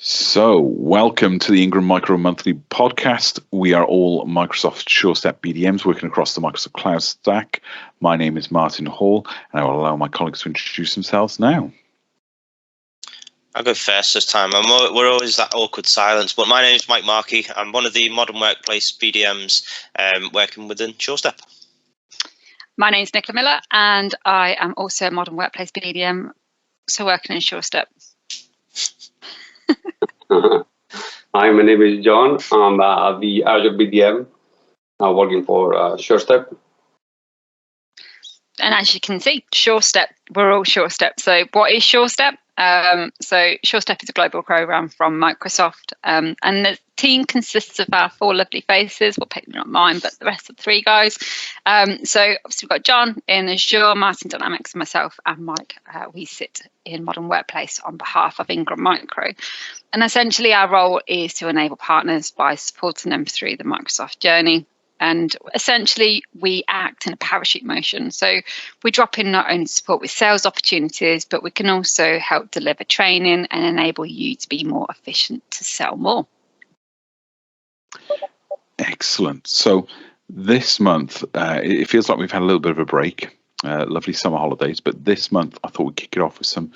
So, welcome to the Ingram Micro Monthly podcast. We are all Microsoft SureStep BDMs working across the Microsoft Cloud Stack. My name is Martyn Hall, and I will allow my colleagues to introduce themselves now. I'll go first this time. We're always that awkward silence, but my name is Mike Markey. I'm one of the Modern Workplace BDMs working within SureStep. My name is Nicola Miller, and I am also a Modern Workplace BDM, so working in SureStep. Hi, my name is John. I'm the Azure BDM working for SureStep. And as you can see, SureStep, we're all SureStep. So what is SureStep? So SureStep is a global program from Microsoft, and the team consists of our four lovely faces. Well, maybe not mine, but the rest of the three guys. So obviously we've got John in Azure, Martyn Dynamics, and myself, and Mike. We sit in Modern Workplace on behalf of Ingram Micro. And essentially our role is to enable partners by supporting them through the Microsoft journey. And essentially, we act in a parachute motion. So we drop in not only support with sales opportunities, but we can also help deliver training and enable you to be more efficient to sell more. Excellent. So this month, it feels like we've had a little bit of a break. Lovely summer holidays, but this month I thought we'd kick it off with some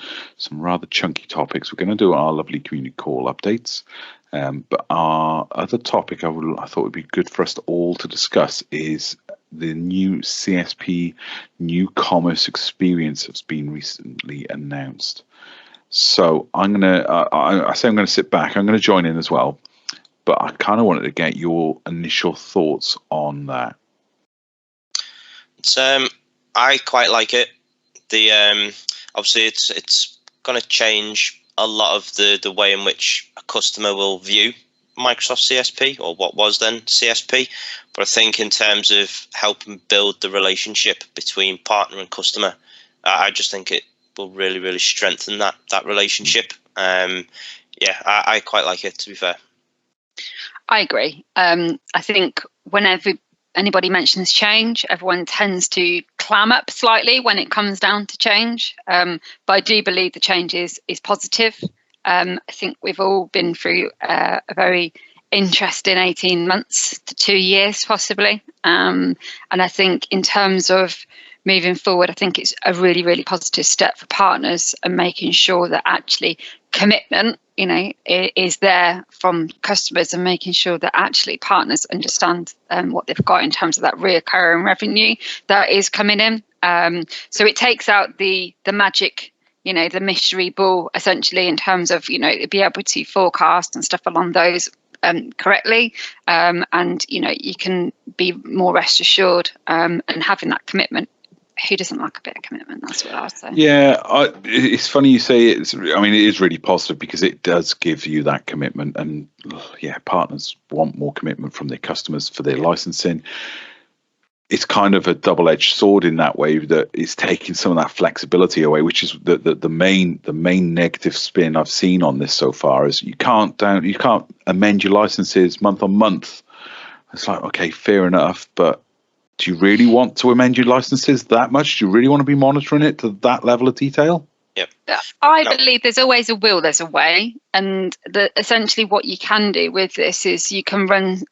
rather chunky topics. We're going to do our lovely community call updates. But our other topic I thought would be good for us all to discuss is the new CSP new commerce experience that's been recently announced. So I'm gonna sit back. I'm gonna join in as well, but I kind of wanted to get your initial thoughts on that. I quite like it. Obviously it's going to change a lot of the way in which a customer will view Microsoft CSP, or what was then CSP. But I think in terms of helping build the relationship between partner and customer, I just think it will really, really strengthen that relationship. I quite like it, to be fair. I agree. I think whenever anybody mentions change, everyone tends to clam up slightly when it comes down to change. But I do believe the change is positive. I think we've all been through a very interesting 18 months to 2 years, possibly. And I think in terms of moving forward, I think it's a really, really positive step for partners and making sure that actually commitment, is there from customers, and making sure that actually partners understand what they've got in terms of that recurring revenue that is coming in. So it takes out the magic, the mystery ball, essentially, in terms of, be able to forecast and stuff along those correctly. And, you can be more rest assured and having that commitment. Who doesn't like a bit of commitment? That's what I would say. Yeah, it's funny you say it. It is really positive because it does give you that commitment, and partners want more commitment from their customers for their licensing. It's kind of a double-edged sword in that way, that it's taking some of that flexibility away, which is the main negative spin I've seen on this so far. Is you can't amend your licenses month on month. It's like, okay, fair enough, but do you really want to amend your licenses that much? Do you really want to be monitoring it to that level of detail? Yep. I believe there's always a will, there's a way. And essentially what you can do with this is you can run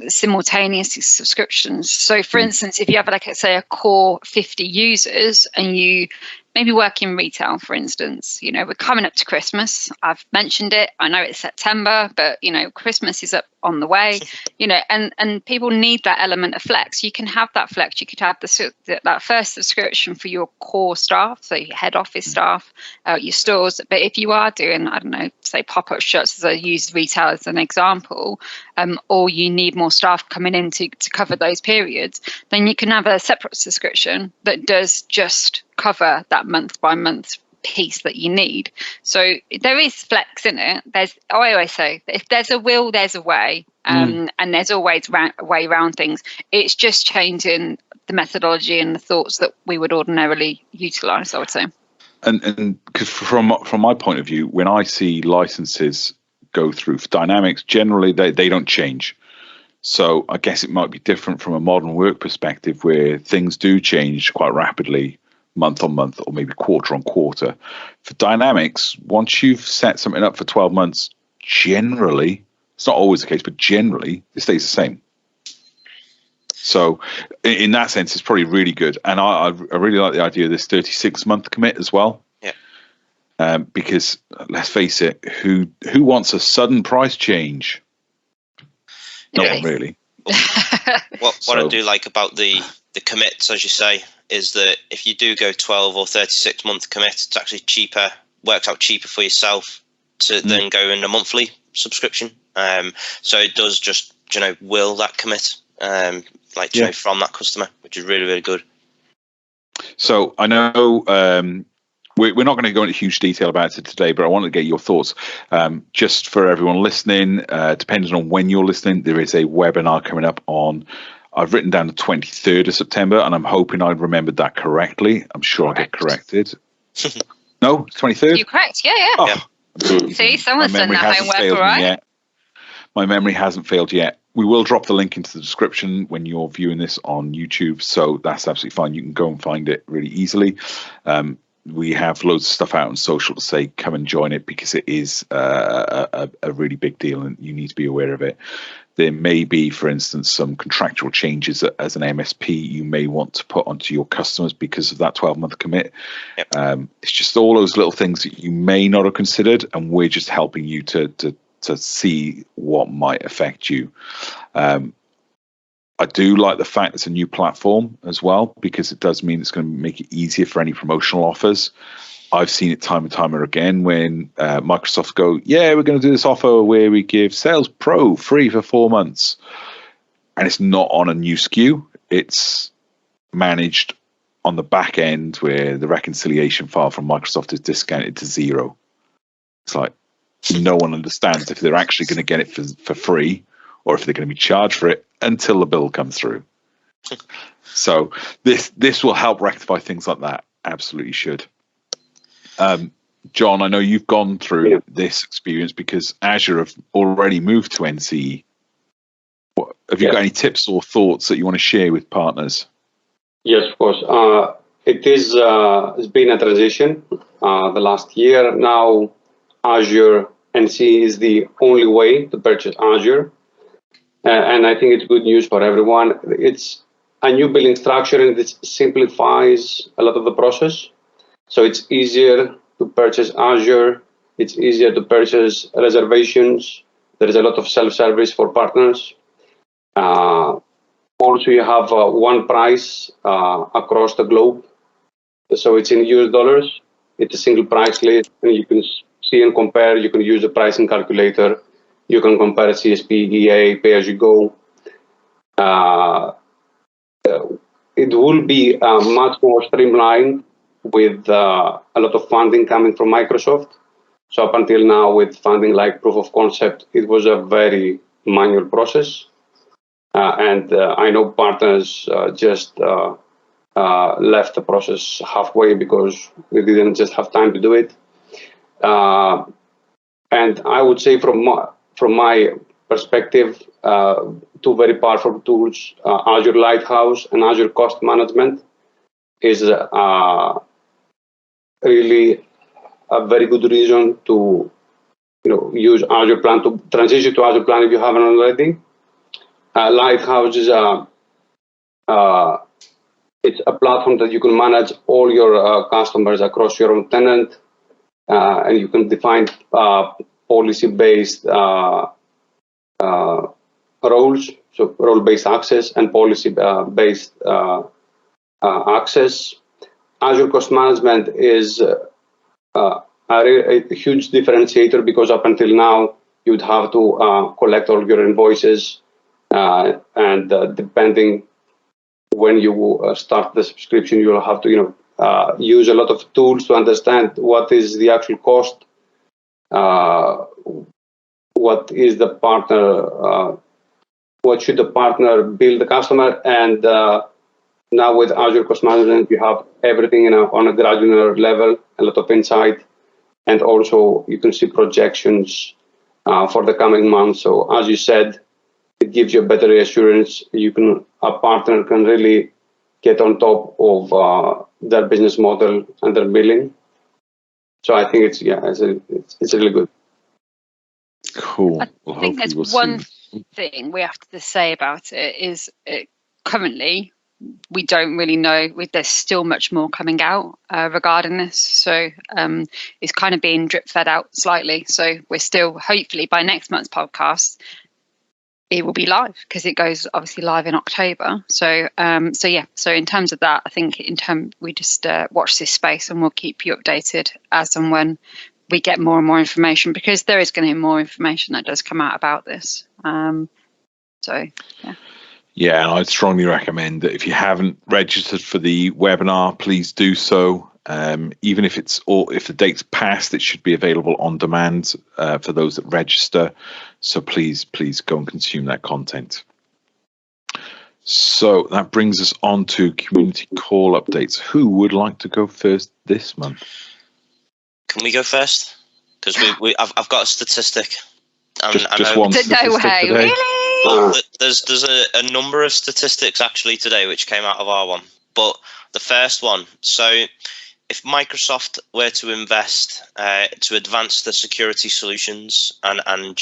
simultaneous subscriptions. So for instance, if you have a core 50 users and you maybe work in retail, for instance, we're coming up to Christmas. I've mentioned it. I know it's September, but Christmas is up on the way, and people need that element of flex. You can have that flex. You could have that first subscription for your core staff, so your head office staff, your stores. But if you are doing, I don't know, say pop-up shops, as I use retail as an example, or you need more staff coming in to cover those periods, then you can have a separate subscription that does just cover that month by month piece that you need. So there is flex in it. I always say, if there's a will, there's a way, and there's always a way around things. It's just changing the methodology and the thoughts that we would ordinarily utilize, I would say. And because from my point of view, when I see licenses go through for Dynamics, generally they don't change. So I guess it might be different from a modern work perspective, where things do change quite rapidly month on month, or maybe quarter on quarter. For Dynamics, once you've set something up for 12 months, generally, it's not always the case, but generally it stays the same. So in that sense, it's probably really good. And I really like the idea of this 36-month commit as well. Yeah. Because let's face it, who wants a sudden price change? No one really. What I do like about the commits, as you say, is that if you do go 12 or 36-month commit, it's actually cheaper, works out cheaper for yourself to then go in a monthly subscription. So it does just, will that commit, from that customer, which is really, really good. So I know we're not going to go into huge detail about it today, but I want to get your thoughts. Just for everyone listening, depending on when you're listening, there is a webinar coming up on, I've written down the 23rd of September, and I'm hoping I remembered that correctly. I'm sure I'll get corrected. No, 23rd? You're correct, yeah. Oh, see, someone's done that homework, all right? My memory hasn't failed yet. We will drop the link into the description when you're viewing this on YouTube, so that's absolutely fine. You can go and find it really easily. We have loads of stuff out on social to say come and join it, because it is a really big deal and you need to be aware of it. There may be, for instance, some contractual changes that as an MSP you may want to put onto your customers because of that 12-month commit. Yep. It's just all those little things that you may not have considered, and we're just helping you to see what might affect you. I do like the fact it's a new platform as well, because it does mean it's going to make it easier for any promotional offers. I've seen it time and time again when Microsoft go, yeah, we're going to do this offer where we give Sales Pro free for 4 months. And it's not on a new SKU. It's managed on the back end where the reconciliation file from Microsoft is discounted to 0. It's like no one understands if they're actually going to get it for free or if they're going to be charged for it until the bill comes through. So this will help rectify things like that. Absolutely should. John, I know you've gone through this experience because Azure have already moved to NCE. Have you got any tips or thoughts that you want to share with partners? Yes, of course. It's been a transition the last year. Now Azure NCE is the only way to purchase Azure. And I think it's good news for everyone. It's a new billing structure and it simplifies a lot of the process. So it's easier to purchase Azure. It's easier to purchase reservations. There is a lot of self-service for partners. Also, you have one price across the globe. So it's in US dollars. It's a single price list, and you can see and compare. You can use the pricing calculator. You can compare CSP, EA, pay-as-you-go. It will be much more streamlined with a lot of funding coming from Microsoft. So up until now, with funding like proof of concept, it was a very manual process. And I know partners just left the process halfway because we didn't just have time to do it. And I would say from my perspective, two very powerful tools, Azure Lighthouse and Azure Cost Management, is really a very good reason to use Azure Plan, to transition to Azure Plan if you haven't already. Lighthouse is it's a platform that you can manage all your customers across your own tenant, and you can define policy-based roles, so role-based access and policy-based access. Azure Cost Management is a huge differentiator because up until now, you'd have to collect all your invoices, and depending when you start the subscription, you'll have to use a lot of tools to understand what is the actual cost, what is the partner, what should the partner bill the customer, and now with Azure Cost Management, you have everything on a granular level, a lot of insight, and also you can see projections for the coming months. So as you said, it gives you a better reassurance. A partner can really get on top of their business model and their billing. So I think it's really good. Cool. I Well, think hopefully there's we'll one see. thing we have to say about it is currently we don't really know. There's still much more coming out regarding this, so it's kind of being drip fed out slightly. So we're still, hopefully by next month's podcast, it will be live, because it goes obviously live in October. So so in terms of that, I think we just watch this space, and we'll keep you updated as and when we get more and more information, because there is going to be more information that does come out about this. So yeah. Yeah, and I'd strongly recommend that if you haven't registered for the webinar, please do so. Even if if the date's passed, it should be available on demand for those that register. So please go and consume that content. So that brings us on to community call updates. Who would like to go first this month? Can we go first? Because I've got a statistic. Just one statistic way, today? really? Well, there's a number of statistics actually today which came out of our one. But the first one, so if Microsoft were to invest to advance the security solutions and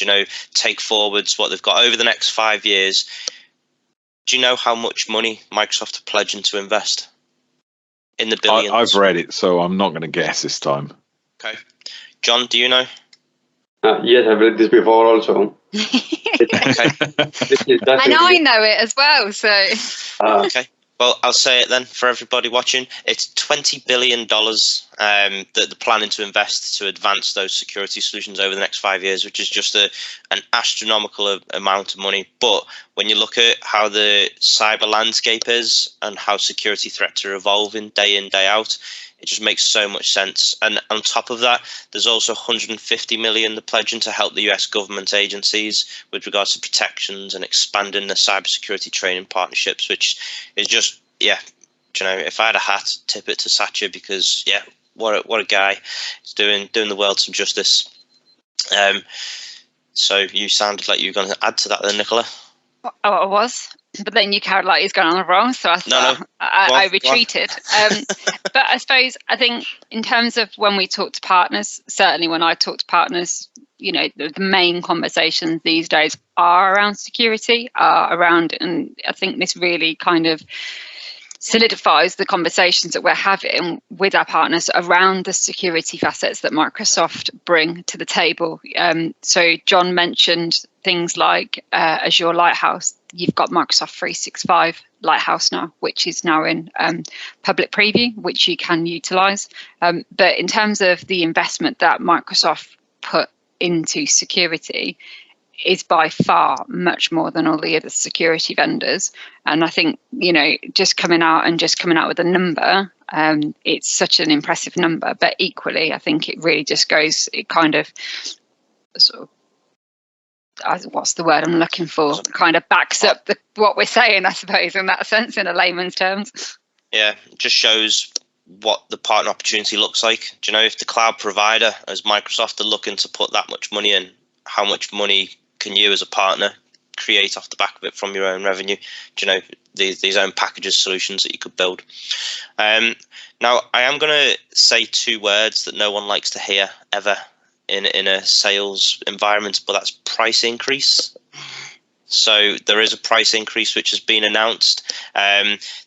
take forwards what they've got over the next 5 years, do you know how much money Microsoft are pledging to invest? In the billions. I've read it, so I'm not going to guess this time. Okay. John, do you know? Yes, I've read this before also. Okay. And I know it as well, so. Okay. Well, I'll say it then for everybody watching. It's $20 billion that they're planning to invest to advance those security solutions over the next 5 years, which is just an astronomical amount of money. But when you look at how the cyber landscape is and how security threats are evolving day in, day out, it just makes so much sense. And on top of that, there's also 150 million they're pledging to help the US government agencies with regards to protections and expanding the cybersecurity training partnerships, which is just, if I had a hat, tip it to Satya, because what a guy. He's doing the world some justice. So you sounded like you were going to add to that then, Nicola. Oh, I was, but then you carried like he's gone on the wrong, so I retreated. But I think in terms of when we talk to partners, certainly when I talk to partners, the main conversations these days are around security, and I think this really kind of solidifies the conversations that we're having with our partners around the security facets that Microsoft bring to the table. So John mentioned things like Azure Lighthouse. You've got Microsoft 365 Lighthouse now, which is now in public preview, which you can utilize. But in terms of the investment that Microsoft put into security, is by far much more than all the other security vendors. And I think, just coming out with a number, it's such an impressive number, but equally, I think it really just goes, it kind of sort of, what's the word I'm looking for? Kind of backs up what we're saying, I suppose, in that sense, in a layman's terms. Yeah, it just shows what the partner opportunity looks like. Do you know, if the cloud provider, as Microsoft, are looking to put that much money in, how much money can you as a partner create off the back of it from your own revenue? Do you know, these own packages, solutions that you could build? Now, I am going to say two words that no one likes to hear ever in a sales environment, but that's price increase. So there is a price increase which has been announced.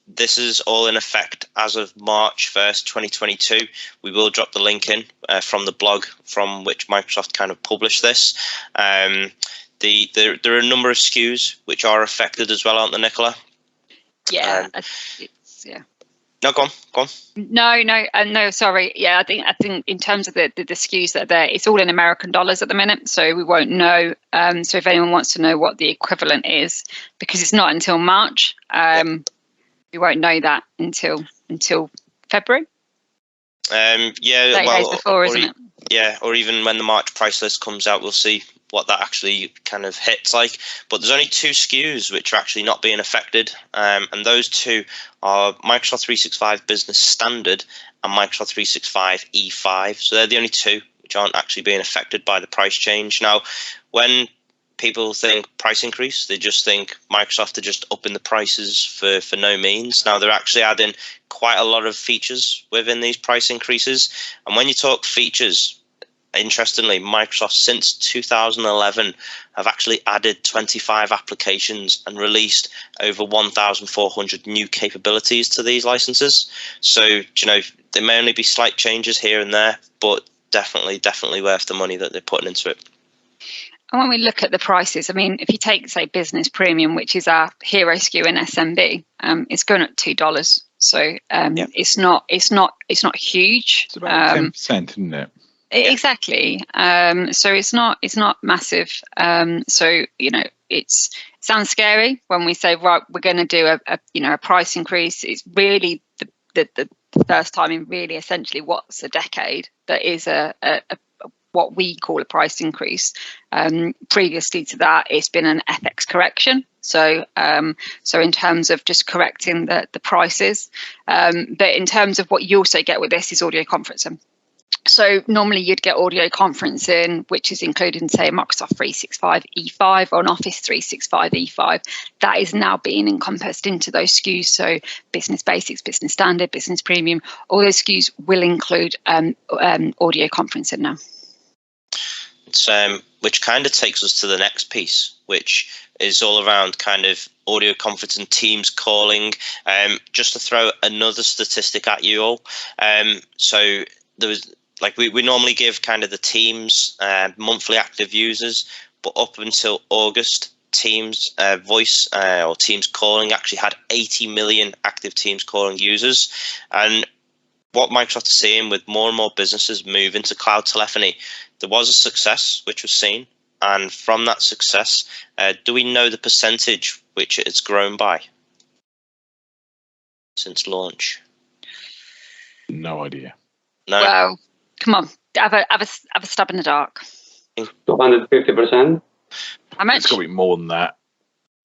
This is all in effect as of March 1st, 2022. We will drop the link in from the blog from which Microsoft kind of published this. There are a number of SKUs which are affected as well, aren't there, Nicola? Yeah, No, go on. No, sorry. Yeah, I think in terms of the SKUs that are there, it's all in American dollars at the minute, so we won't know. So if anyone wants to know what the equivalent is, because it's not until March, we won't know that until February. 30 days before, isn't it? Yeah, or even when the March price list comes out, we'll see what that actually kind of hits like. But there's only two SKUs which are actually not being affected, and those two are Microsoft 365 Business Standard and Microsoft 365 E5. So they're the only two which aren't actually being affected by the price change. Now, when people think price increase, they just think Microsoft are just upping the prices for no means. Now, they're actually adding quite a lot of features within these price increases. And when you talk features, interestingly, Microsoft since 2011 have actually added 25 applications and released over 1,400 new capabilities to these licenses. So, you know, there may only be slight changes here and there, but definitely worth the money that they're putting into it. And when we look at the prices, I mean, if you take, say, Business Premium, which is our hero SKU in SMB, it's going at $2. So it's not huge. It's about 10%, isn't it? Exactly. So it's not massive. So, you know, it sounds scary when we say, right, we're going to do a price increase. It's really the first time in really essentially what's a decade that is a what we call a price increase. Previously to that, it's been an FX correction. So in terms of just correcting the prices, but in terms of what you also get with this is audio conferencing. So normally you'd get audio conferencing, which is included in, say, Microsoft 365 E5 or an Office 365 E5. That is now being encompassed into those SKUs. So Business Basics, Business Standard, Business Premium, all those SKUs will include audio conferencing now. Which kind of takes us to the next piece, which is all around kind of audio conferencing, Teams calling. Just to throw another statistic at you all. So there was, like we normally give kind of the Teams monthly active users, but up until August, Teams voice or Teams calling actually had 80 million active Teams calling users. And what Microsoft is seeing with more and more businesses move into cloud telephony, there was a success which was seen. And from that success, do we know the percentage which it's grown by since launch? No idea. No. Well, come on, have a stab in the dark. 250%. How much? It's got to be more than that.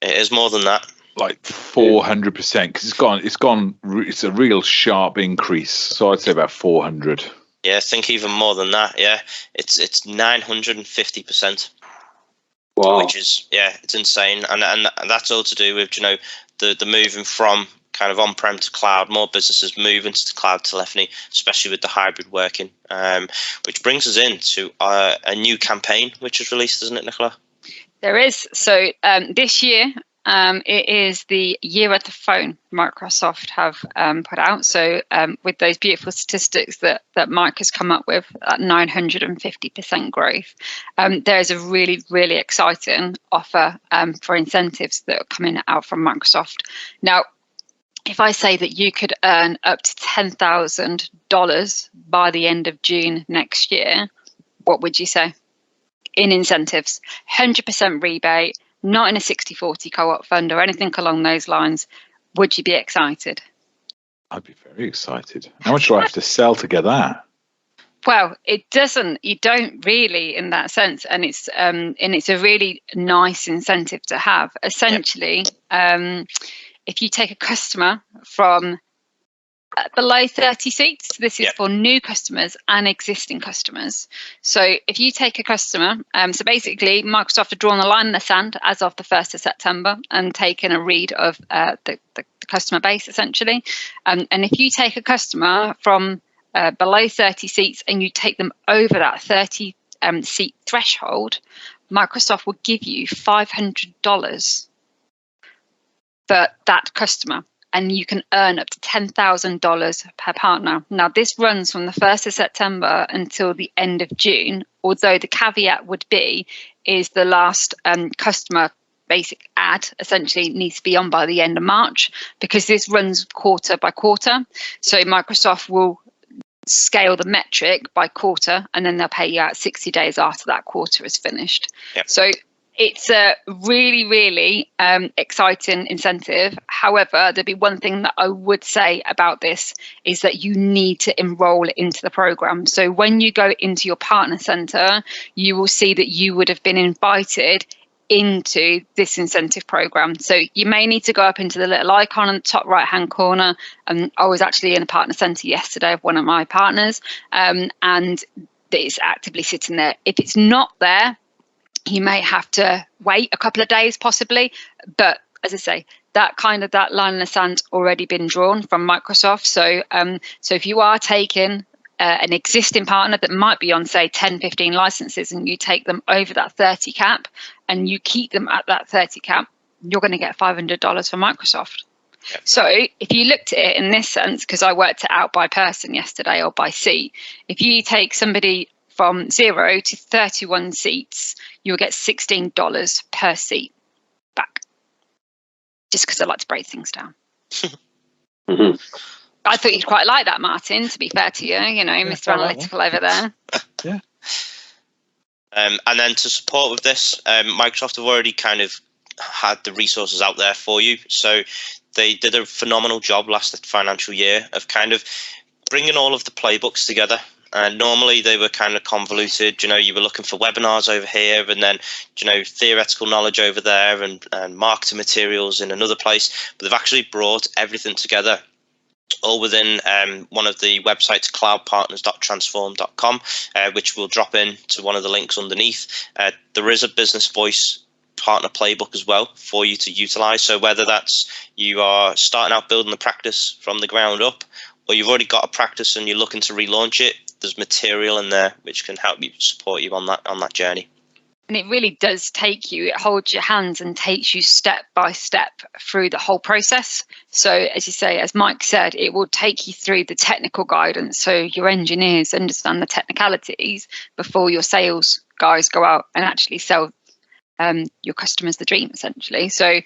It is more than that. Like 400%, because it's a real sharp increase. So I'd say about 400. Yeah, I think even more than that. Yeah, it's 950%. Wow. Which is, it's insane, and that's all to do with, you know, the moving from kind of on-prem to cloud. More businesses move into the cloud telephony, especially with the hybrid working, which brings us into a new campaign which is released, isn't it, Nicola? There is. So this year, it is the year of the phone Microsoft have put out. So with those beautiful statistics that Mike has come up with, at 950% growth, there's a really, really exciting offer for incentives that are coming out from Microsoft. Now, if I say that you could earn up to $10,000 by the end of June next year, what would you say? In incentives, 100% rebate, not in a 60-40 co-op fund or anything along those lines. Would you be excited? I'd be very excited. How much do I have to sell to get that? Well, it doesn't. You don't really, in that sense, and it's a really nice incentive to have. Essentially, if you take a customer from below 30 seats, this is for new customers and existing customers. So if you take a customer, so basically Microsoft have drawn a line in the sand as of the 1st of September and taken a read of the customer base, essentially. And if you take a customer from below 30 seats and you take them over that 30 seat threshold, Microsoft will give you $500 for that customer. And you can earn up to $10,000 per partner. Now, this runs from the 1st of September until the end of June, although the caveat would be is the last customer basic ad essentially needs to be on by the end of March, because this runs quarter by quarter. So Microsoft will scale the metric by quarter, and then they'll pay you out 60 days after that quarter is finished. Yep. So it's a really, really exciting incentive. However, there'd be one thing that I would say about this is that you need to enroll into the program. So when you go into your partner center, you will see that you would have been invited into this incentive program. So you may need to go up into the little icon on the top right hand corner. I was actually in a partner center yesterday of one of my partners, and it's actively sitting there. If it's not there, you may have to wait a couple of days possibly, but as I say, that line in the sand's already been drawn from Microsoft. So if you are taking an existing partner that might be on, say, 10, 15 licenses, and you take them over that 30 cap and you keep them at that 30 cap, you're going to get $500 from Microsoft. Yep. So if you looked at it in this sense, because I worked it out by person yesterday or by seat, if you take somebody from 0 to 31 seats, you'll get $16 per seat back. Just because I like to break things down. Mhm. I thought you'd quite like that, Martyn, to be fair to you, Mr. Analytical over there. Yeah. And then to support with this, Microsoft have already kind of had the resources out there for you. So they did a phenomenal job last financial year of kind of bringing all of the playbooks together. And normally they were kind of convoluted, you were looking for webinars over here and then, theoretical knowledge over there and marketing materials in another place. But they've actually brought everything together all within one of the websites, cloudpartners.transform.com, which will drop in to one of the links underneath. There is a business voice partner playbook as well for you to utilize. So whether that's you are starting out building the practice from the ground up, or you've already got a practice and you're looking to relaunch it, there's material in there which can help you support you on that journey. And it really does it holds your hands and takes you step by step through the whole process. So as you say, as Mike said, it will take you through the technical guidance. So your engineers understand the technicalities before your sales guys go out and actually sell your customers the dream, essentially. So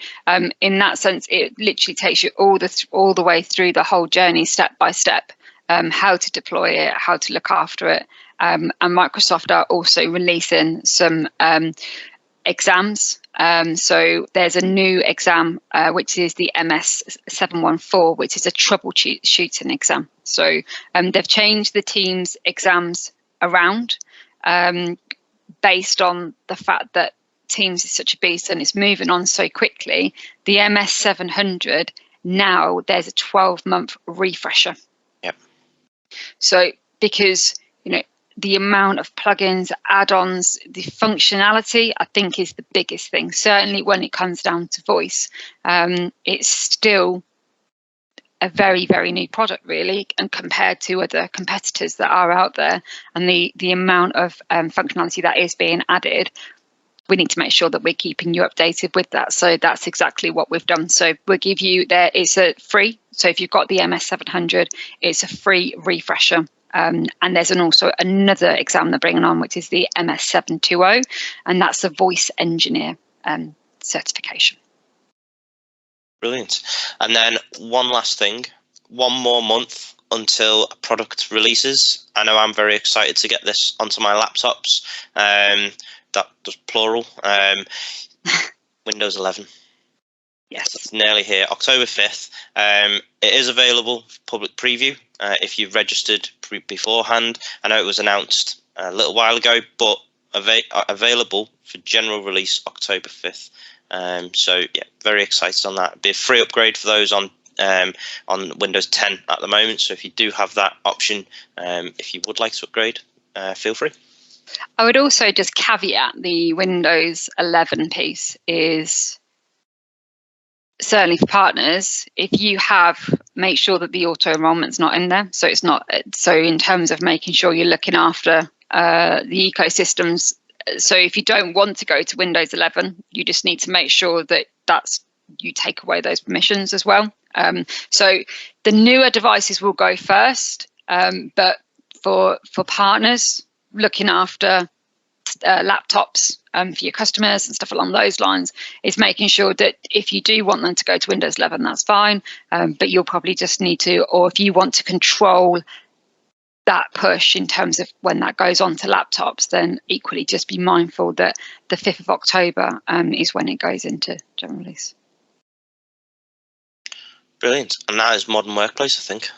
in that sense, it literally takes you all the way through the whole journey, step by step, how to deploy it, how to look after it. And Microsoft are also releasing some exams. So there's a new exam, which is the MS714, which is a troubleshooting exam. So they've changed the team's exams around based on the fact that Teams is such a beast and it's moving on so quickly. The MS700, now there's a 12-month refresher. Yep. So because, the amount of plugins, add-ons, the functionality, I think is the biggest thing. Certainly when it comes down to voice, it's still a very, very new product, really, and compared to other competitors that are out there, and the amount of functionality that is being added, we need to make sure that we're keeping you updated with that. So that's exactly what we've done. So we'll give you it's a free. So if you've got the MS700, it's a free refresher. And there's also another exam they're bringing on, which is the MS720, and that's the voice engineer certification. Brilliant. And then one last thing, one more month until a product releases. I know I'm very excited to get this onto my laptops. That does plural. Windows 11. Yes. It's nearly here, October 5th. It is available for public preview if you've registered beforehand. I know it was announced a little while ago, but available for general release October 5th. So yeah, very excited on that. It'll be a free upgrade for those on Windows 10 at the moment. So if you do have that option, if you would like to upgrade, feel free. I would also just caveat the Windows 11 piece is certainly for partners, if you make sure that the auto enrollment's not in there. So it's not, so in terms of making sure you're looking after the ecosystems. So if you don't want to go to Windows 11, you just need to make sure that you take away those permissions as well. So the newer devices will go first, but for partners, looking after laptops for your customers and stuff along those lines is making sure that if you do want them to go to Windows 11, that's fine. But you'll probably just need to, or if you want to control that push in terms of when that goes on to laptops, then equally just be mindful that the 5th of October is when it goes into general release. Brilliant. And that is Modern Workplace, I think.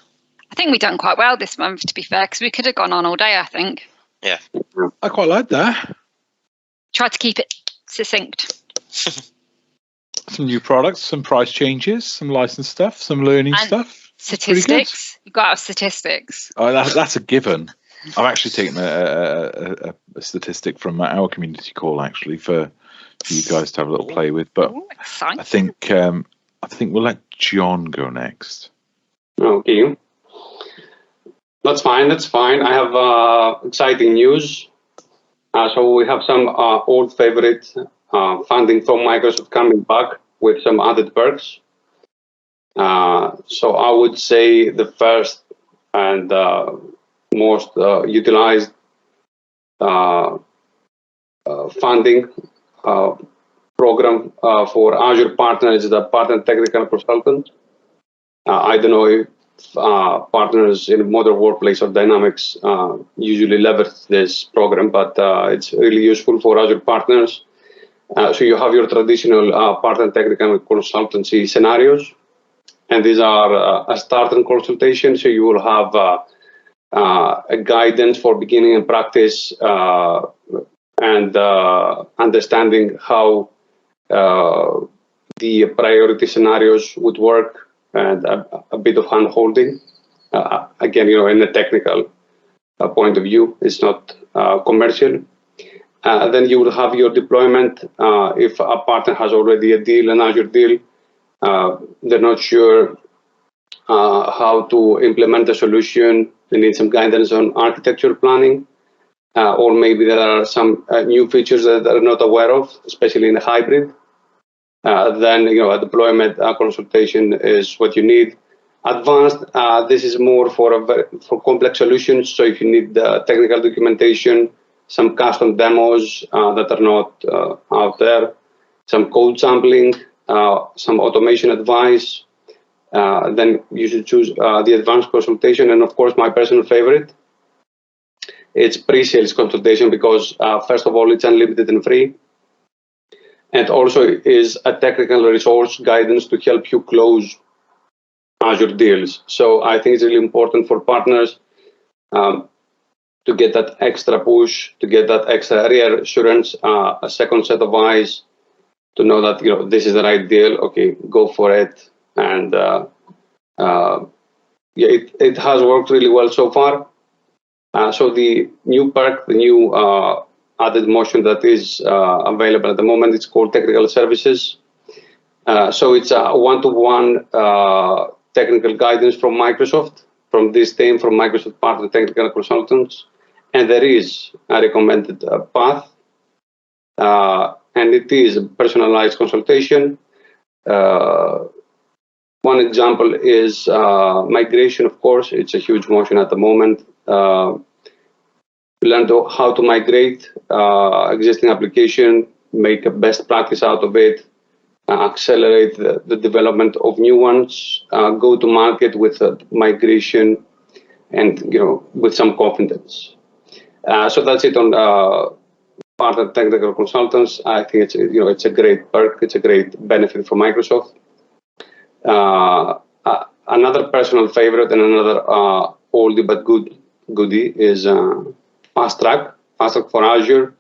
I think we've done quite well this month, to be fair, because we could have gone on all day, I think. Yeah. I quite like that. Tried to keep it succinct. Some new products, some price changes, some license stuff, some learning And stuff. Statistics. You've got to have statistics. Oh, that's a given. I've actually taken a statistic from our community call, actually, for you guys to have a little play with. But Ooh, exciting. I think we'll let John go next. Okay. That's fine. That's fine. I have exciting news. So we have some old favorite funding from Microsoft coming back with some added perks. So I would say the first and most utilized funding program for Azure partners is the Partner Technical Consultant. I don't know if partners in Modern Workplace or Dynamics usually leverage this program, but it's really useful for Azure partners. So you have your traditional partner technical consultancy scenarios, and these are a starter consultation. So you will have a guidance for beginning and practice and understanding how the priority scenarios would work, and a bit of hand holding. Again, in a technical point of view, it's not commercial. Then you will have your deployment. If a partner has already a deal, an Azure deal, they're not sure how to implement the solution. They need some guidance on architecture planning, or maybe there are some new features that they're not aware of, especially in a hybrid. Then a deployment consultation is what you need. Advanced, this is more for complex solutions. So if you need technical documentation, some custom demos that are not out there, some code sampling, some automation advice, then you should choose the advanced consultation. And of course, my personal favorite, it's pre-sales consultation, because first of all, it's unlimited and free. And also is a technical resource guidance to help you close Azure deals. So I think it's really important for partners to get that extra push, to get that extra reassurance, a second set of eyes, to know that this is the right deal. Okay, go for it. And it has worked really well so far. So the new perk, the new added motion that is available at the moment, it's called technical services. So it's a one-to-one technical guidance from Microsoft, from this team, from Microsoft Partner Technical Consultants. And there is a recommended path, and it is a personalized consultation. One example is migration, of course. It's a huge motion at the moment. Learn how to migrate existing application, make a best practice out of it, accelerate the development of new ones, go to market with migration, and with some confidence. So that's it on Partner Technical Consultants. I think it's a great perk. It's a great benefit for Microsoft. Another personal favorite and another oldie but goodie is Fast Track for Azure.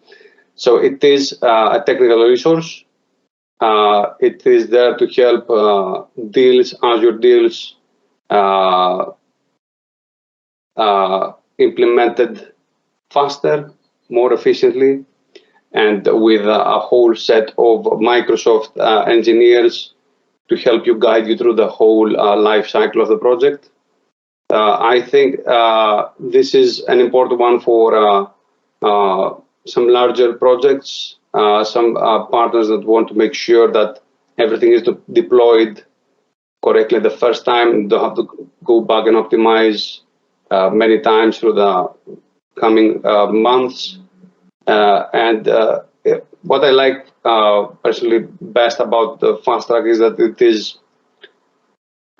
So it is a technical resource. It is there to help Azure deals implemented faster, more efficiently, and with a whole set of Microsoft engineers to help you, guide you through the whole life cycle of the project. I think this is an important one for some larger projects, some partners that want to make sure that everything is deployed correctly the first time, don't have to go back and optimize many times through the coming months. And what I like personally best about the Fast Track is that it is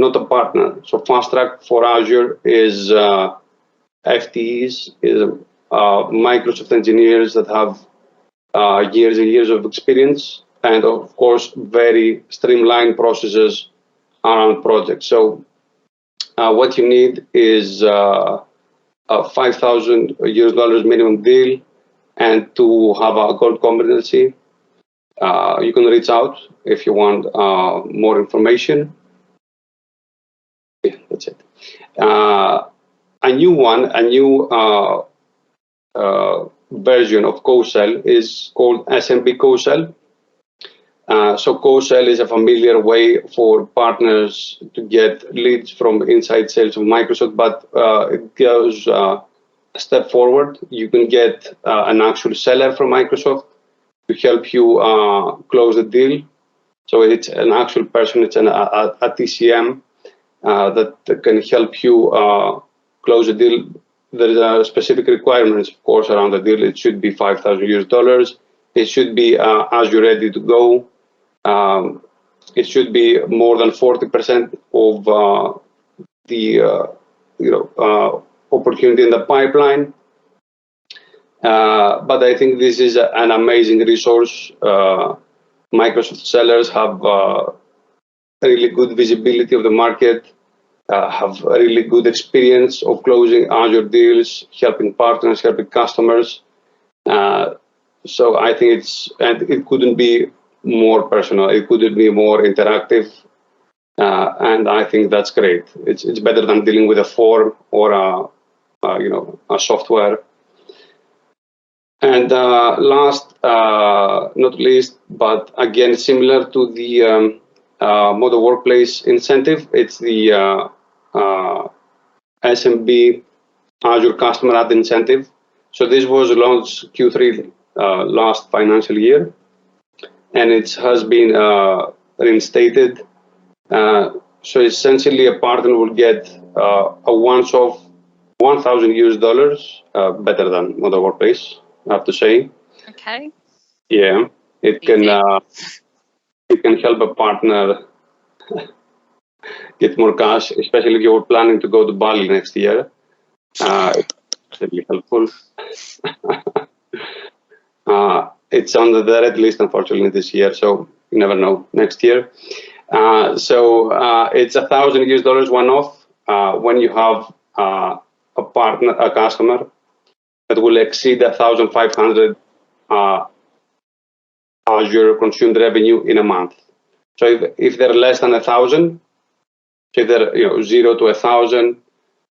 not a partner. So Fast Track for Azure is FTEs, is Microsoft engineers that have years and years of experience, and of course very streamlined processes around projects. So what you need is a $5,000 minimum deal, and to have a gold competency. You can reach out if you want more information. Yeah, that's it. A new version of co-sell is called SMB co-sell. So co-sell is a familiar way for partners to get leads from inside sales of Microsoft, but it goes a step forward. You can get an actual seller from Microsoft to help you close the deal. So it's an actual person, it's a TCM that can help you close a deal. There are specific requirements, of course, around the deal. It should be $5,000. It should be as you're ready to go. It should be more than 40% of the opportunity in the pipeline. But I think this is an amazing resource. Microsoft sellers have really good visibility of the market, have a really good experience of closing Azure deals, helping partners, helping customers. So I think it couldn't be more personal. It couldn't be more interactive. And I think that's great. It's better than dealing with a form or a software. And last, not least, but again, similar to the Modern Workplace incentive, it's the SMB Azure Customer Ad Incentive. So this was launched Q3 last financial year, and it has been reinstated. So essentially, a partner will get a once-off $1,000 better than Modern Workplace, I have to say. Okay. Yeah, it can help a partner get more cash, especially if you're planning to go to Bali next year. It's really helpful. It's on the red list, unfortunately, this year, so you never know next year. So it's $1,000 one-off when you have a partner, a customer that will exceed 1,500 Azure consumed revenue in a month. So if they're less than 1,000, so they're 0 to 1,000,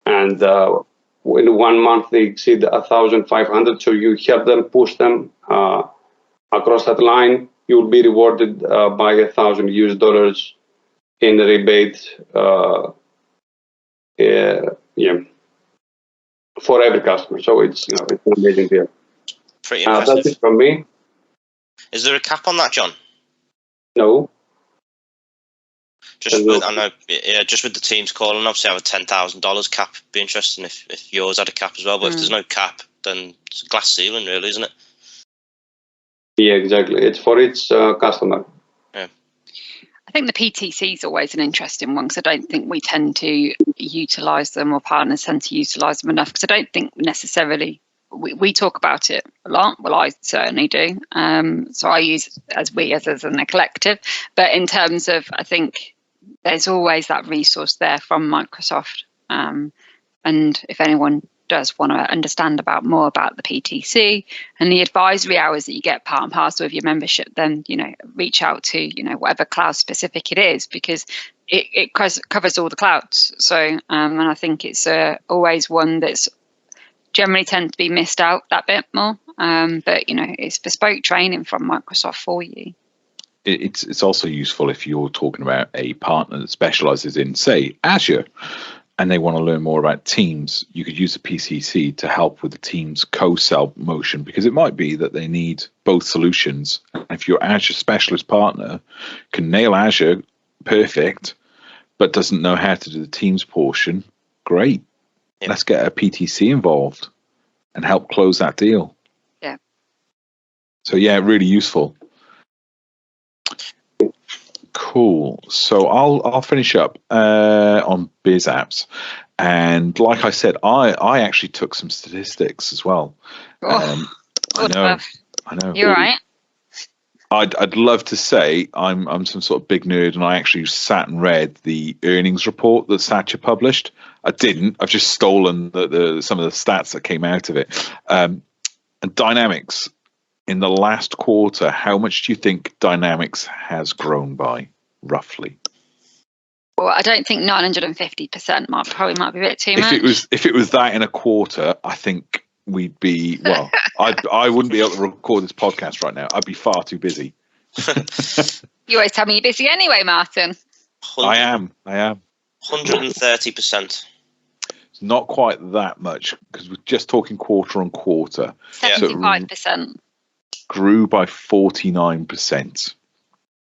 and in 1 month they exceed 1,500, so you help them, push them across that line, you will be rewarded by $1,000 in the rebate. For every customer. So it's it's an amazing deal. Pretty impressive. That's it from me. Is there a cap on that, John? No. Just with, I know, yeah, just with the teams call, and obviously have a $10,000 cap. Be interesting if yours had a cap as well. But if there's no cap, then it's a glass ceiling, really, isn't it? Yeah, exactly. It's for each customer. Yeah. I think the PTC is always an interesting one because I don't think we tend to utilise them, or partners tend to utilise them enough, because I don't think necessarily we talk about it a lot. Well, I certainly do. So I use as in a collective. But in terms of, I think there's always that resource there from Microsoft. And if anyone does want to understand more about the PTC and the advisory hours that you get part and parcel of your membership, then reach out to whatever cloud specific it is, because it covers all the clouds. So and I think it's always one that's generally tends to be missed out that bit more. But it's bespoke training from Microsoft for you. It's also useful if you're talking about a partner that specializes in, say, Azure, and they want to learn more about Teams. You could use the PCC to help with the Teams co-sell motion, because it might be that they need both solutions. If your Azure specialist partner can nail Azure perfect, but doesn't know how to do the Teams portion, great. Yeah. Let's get a PTC involved and help close that deal. Yeah. So yeah, really useful. Cool. So I'll finish up on Biz Apps, and like I said, I actually took some statistics as well. Oh, I know. You're right. I'd love to say I'm some sort of big nerd, and I actually sat and read the earnings report that Satya published. I didn't. I've just stolen some of the stats that came out of it. And Dynamics. In the last quarter, how much do you think Dynamics has grown by, roughly? Well, I don't think 950% might be a bit too much. If it was that in a quarter, I think we'd be, well, I wouldn't be able to record this podcast right now. I'd be far too busy You always tell me you're busy anyway, Martyn. I am. 130%. It's not quite that much because we're just talking quarter on quarter. 75%. Grew by 49%.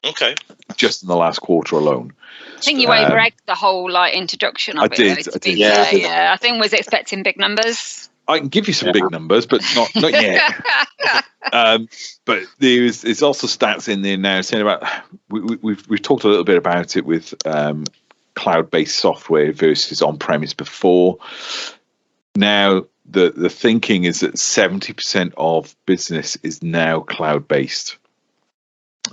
Okay. Just in the last quarter alone. I think you over-egged the whole introduction of I did. Yeah, I think was expecting big numbers. I can give you some big numbers, but not yet. But there's also stats in there now saying about we've talked a little bit about it with cloud-based software versus on-premise before. Now the thinking is that 70% of business is now cloud-based.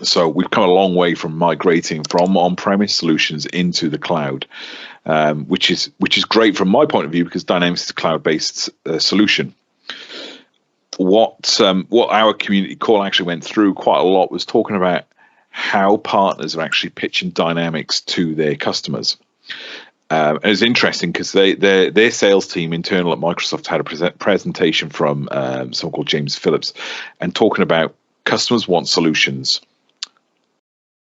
So we've come a long way from migrating from on-premise solutions into the cloud, which is great from my point of view because Dynamics is a cloud-based solution. What our community call actually went through quite a lot was talking about how partners are actually pitching Dynamics to their customers. And it's interesting because their sales team internal at Microsoft had a presentation from someone called James Phillips and talking about customers want solutions.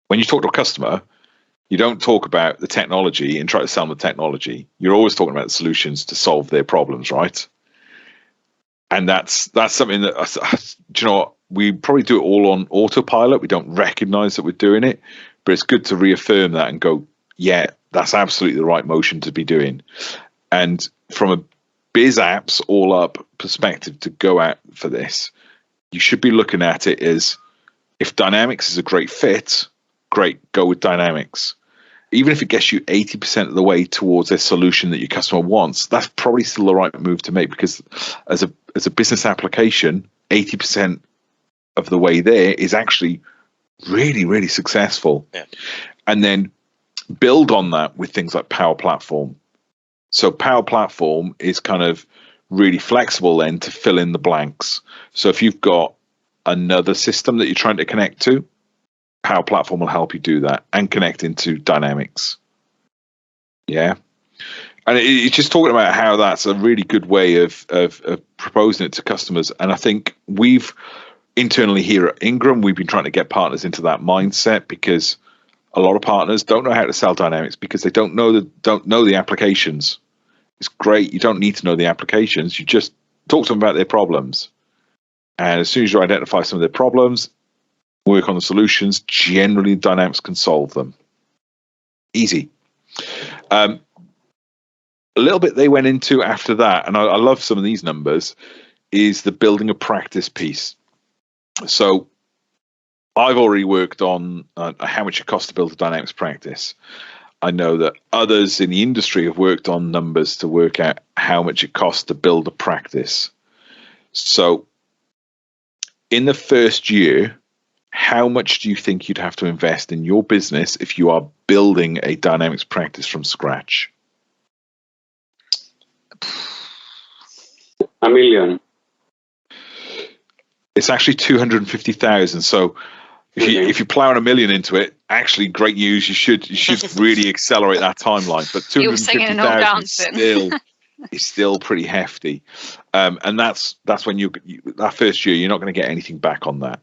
When you talk to a customer, you don't talk about the technology and try to sell them the technology. You're always talking about the solutions to solve their problems, right? And that's something that, we probably do it all on autopilot. We don't recognize that we're doing it, but it's good to reaffirm that and go, yeah, that's absolutely the right motion to be doing. And from a biz apps all up perspective to go out for this, you should be looking at it as if Dynamics is a great fit, great, go with Dynamics. Even if it gets you 80% of the way towards a solution that your customer wants, that's probably still the right move to make because as a business application, 80% of the way there is actually really, really successful. Yeah. And then build on that with things like Power Platform. So Power Platform is kind of really flexible then to fill in the blanks. So if you've got another system that you're trying to connect to, Power Platform will help you do that and connect into Dynamics. Yeah. And it's just talking about how that's a really good way of proposing it to customers. And I think we've internally here at Ingram, we've been trying to get partners into that mindset because a lot of partners don't know how to sell Dynamics because they don't know the applications. It's great. You don't need to know the applications. You just talk to them about their problems. And as soon as you identify some of their problems, work on the solutions, generally Dynamics can solve them. Easy. A little bit they went into after that, and I love some of these numbers, is the building a practice piece. So I've already worked on how much it costs to build a Dynamics practice. I know that others in the industry have worked on numbers to work out how much it costs to build a practice. So in the first year, how much do you think you'd have to invest in your business if you are building a Dynamics practice from scratch? $1 million. It's actually 250,000. So if you're plowing $1 million into it, actually great news. You should really accelerate that timeline. But 250,000 is still pretty hefty. And that's when that first year you're not going to get anything back on that.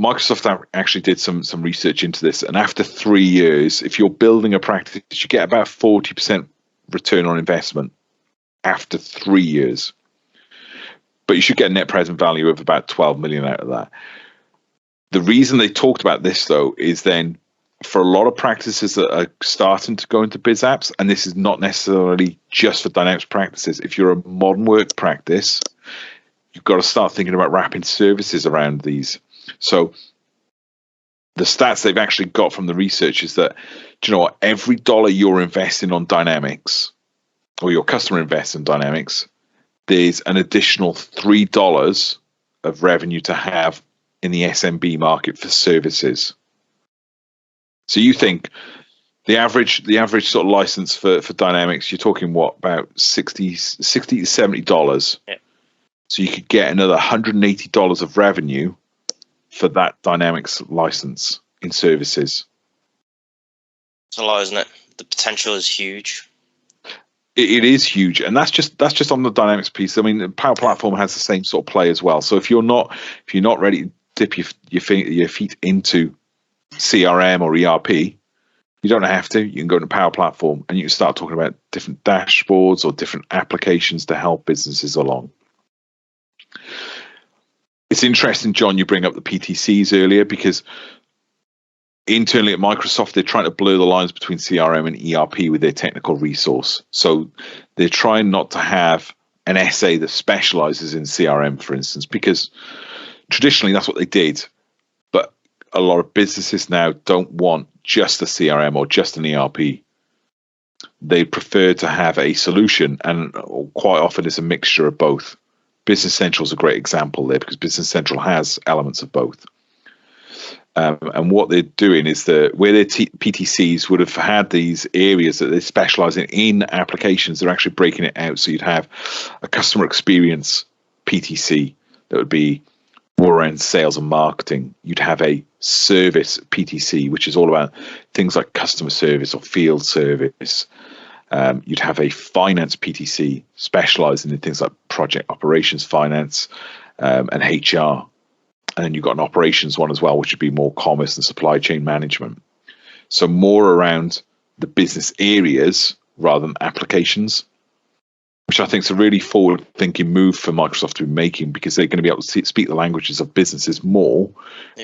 Microsoft actually did some research into this, and after 3 years, if you're building a practice, you get about 40% return on investment after 3 years. But you should get a net present value of about 12 million out of that. The reason they talked about this, though, is then for a lot of practices that are starting to go into biz apps, and this is not necessarily just for Dynamics practices. If you're a modern work practice, you've got to start thinking about wrapping services around these. So the stats they've actually got from the research is that, do you know what, every dollar you're investing on Dynamics or your customer invests in Dynamics, there's an additional $3 of revenue to have in the SMB market for services. So you think the average sort of license for Dynamics, you're talking what, about $60 to $70. Yeah. So you could get another $180 of revenue for that Dynamics license in services. It's a lot, isn't it? The potential is huge. It is huge, and that's just on the Dynamics piece. I mean, the Power Platform has the same sort of play as well. So if you're not ready, dip your feet into CRM or ERP. You don't have to. You can go to Power Platform and you can start talking about different dashboards or different applications to help businesses along. It's interesting, John, you bring up the PTCs earlier, because internally at Microsoft, they're trying to blur the lines between CRM and ERP with their technical resource. So they're trying not to have an SA that specializes in CRM, for instance, because traditionally that's what they did. But a lot of businesses now don't want just a CRM or just an ERP. They prefer to have a solution, and quite often it's a mixture of both. Business Central is a great example there, because Business Central has elements of both. And what they're doing is that where their PTCs would have had these areas that they specialize in applications, they're actually breaking it out. So you'd have a customer experience PTC that would be more around sales and marketing. You'd have a service PTC, which is all about things like customer service or field service. You'd have a finance PTC specializing in things like project operations, finance, and HR. And then you've got an operations one as well, which would be more commerce and supply chain management. So more around the business areas rather than applications, which I think is a really forward-thinking move for Microsoft to be making, because they're going to be able to speak the languages of businesses more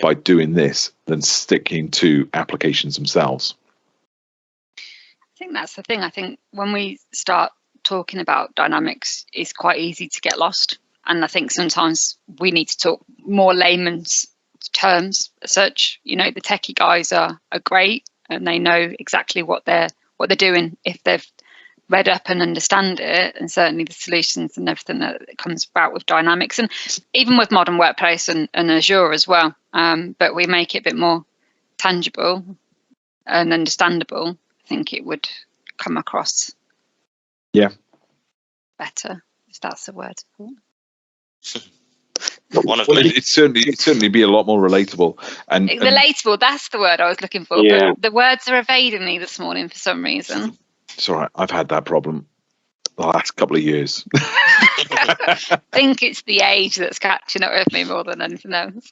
by doing this than sticking to applications themselves. I think that's the thing. I think when we start talking about dynamics, it's quite easy to get lost. And I think sometimes we need to talk more layman's terms as such. You know, the techie guys are great, and they know exactly what they're doing if they've read up and understand it, and certainly the solutions and everything that comes about with Dynamics, and even with Modern Workplace and Azure as well. But we make it a bit more tangible and understandable. I think it would come across better, if that's the word. It'd certainly be a lot more relatable. And relatable, that's the word I was looking for. Yeah. But the words are evading me this morning for some reason. It's all right. I've had that problem the last couple of years. I think it's the age that's catching up with me more than anything else.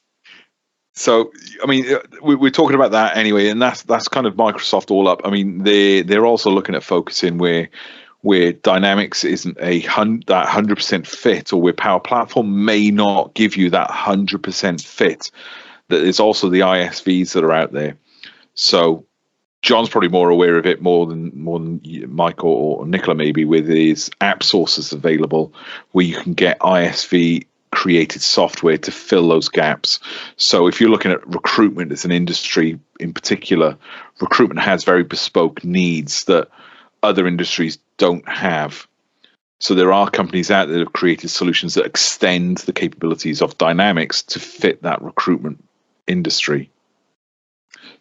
So, I mean, we're talking about that anyway, and that's kind of Microsoft all up. I mean, they're also looking at focusing where Dynamics isn't that 100% fit, or where Power Platform may not give you that 100% fit. That there's also the ISVs that are out there. So John's probably more aware of it more than Mike or Nicola maybe, with his app sources available, where you can get ISV created software to fill those gaps. So if you're looking at recruitment as an industry in particular, recruitment has very bespoke needs that other industries don't have. So there are companies out there that have created solutions that extend the capabilities of Dynamics to fit that recruitment industry.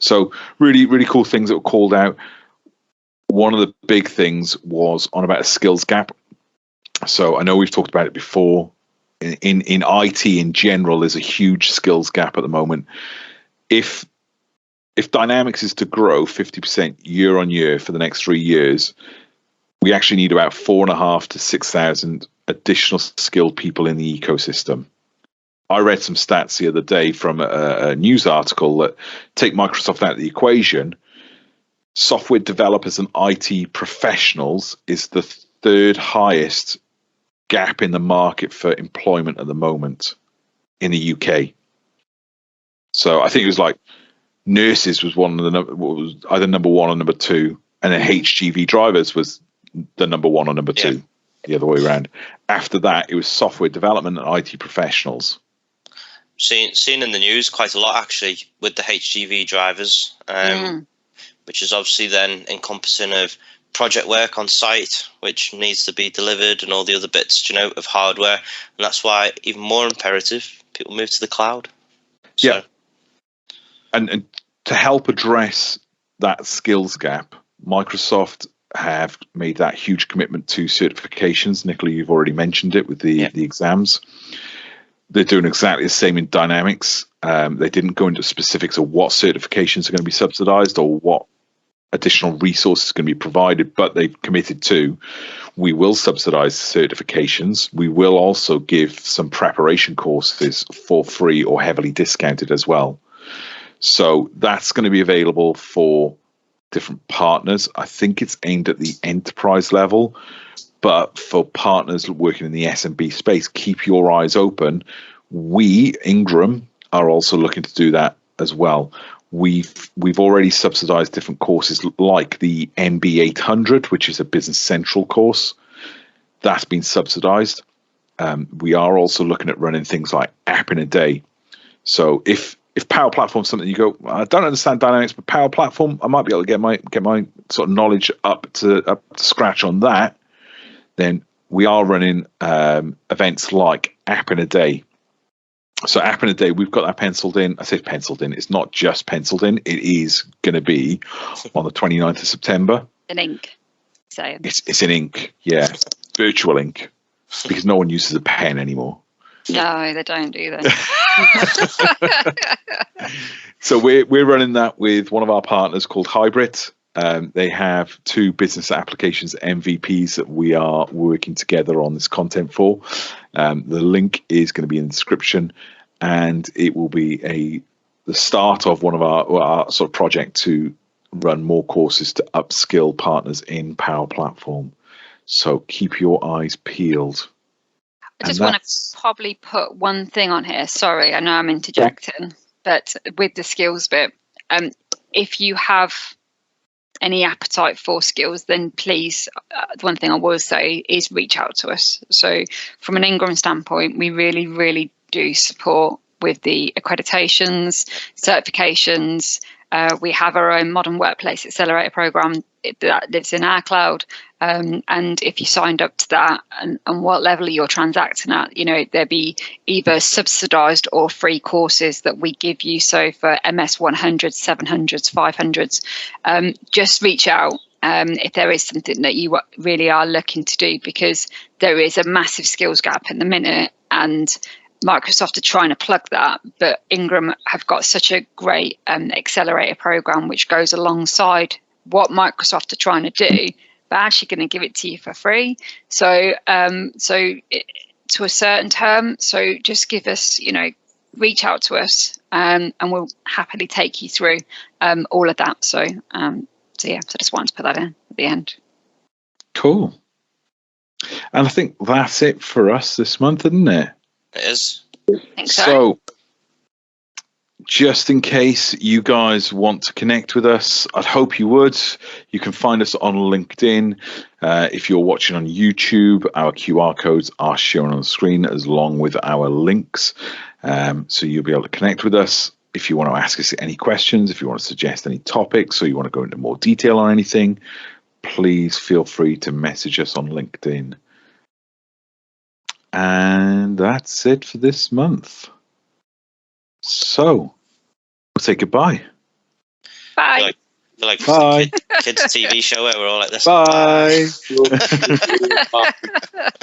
So really, really cool things that were called out. One of the big things was on about a skills gap. So I know we've talked about it before. In IT in general, there's a huge skills gap at the moment. If Dynamics is to grow 50% year on year for the next 3 years, we actually need about 4,500 to 6,000 additional skilled people in the ecosystem. I read some stats the other day from a news article that take Microsoft out of the equation. Software developers and IT professionals is the third highest gap in the market for employment at the moment in the UK. So I think it was like nurses was was either number one or number two, and then HGV drivers was the number one or number two, the other way around. After that, it was software development and IT professionals. Seen in the news quite a lot actually with the HGV drivers, which is obviously then encompassing of project work on site, which needs to be delivered, and all the other bits, of hardware. And that's why even more imperative people move to the cloud. So. Yeah. And to help address that skills gap, Microsoft have made that huge commitment to certifications. Nicola, you've already mentioned it with the exams. They're doing exactly the same in Dynamics. They didn't go into specifics of what certifications are going to be subsidized or what additional resources going to be provided, but they've committed to, we will subsidize certifications. We will also give some preparation courses for free or heavily discounted as well. So that's going to be available for different partners. I think it's aimed at the enterprise level, but for partners working in the SMB space, keep your eyes open. We, Ingram, are also looking to do that as well. We've already subsidized different courses like the MB 800, which is a Business Central course. That's been subsidized. We are also looking at running things like App in a Day. So if Power Platform is something you go, I don't understand Dynamics, but Power Platform, I might be able to get my sort of knowledge up to scratch on that. Then we are running events like App in a Day. So App in a Day, we've got that penciled in. I say penciled in. It's not just penciled in. It is going to be on the 29th of September. In ink. So It's in ink, yeah. Virtual ink. Because no one uses a pen anymore. no, they don't, do they? So we're running that with one of our partners called Hybrid. They have 2 business applications MVPs that we are working together on this content for. The link is going to be in the description, and it will be the start of one of our sort of project to run more courses to upskill partners in Power Platform. So keep your eyes peeled. I just want to probably put one thing on here. Sorry, I know I'm interjecting, but with the skills bit, if you have any appetite for skills, then please, one thing I will say is reach out to us. So from an Ingram standpoint, we really, really do support with the accreditations, certifications. We have our own Modern Workplace Accelerator program that lives in our cloud. And if you signed up to that and what level you're transacting at, there'd be either subsidized or free courses that we give you. So for MS 100s, 700s, 500s, just reach out if there is something that you really are looking to do, because there is a massive skills gap in the minute, and Microsoft are trying to plug that, but Ingram have got such a great accelerator program which goes alongside what Microsoft are trying to do, but actually going to give it to you for free. So to a certain term. So just give us, reach out to us, and we'll happily take you through all of that. So yeah, so just wanted to put that in at the end. Cool. And I think that's it for us this month, isn't it? It is. I think so. So, just in case you guys want to connect with us, I'd hope you would. You can find us on LinkedIn. If you're watching on YouTube, our QR codes are shown on the screen along with our links. So you'll be able to connect with us. If you want to ask us any questions, if you want to suggest any topics, or you want to go into more detail on anything, please feel free to message us on LinkedIn. And that's it for this month. So we'll say goodbye. Bye. Bye. Kids TV show where we're all like this. Bye. Bye.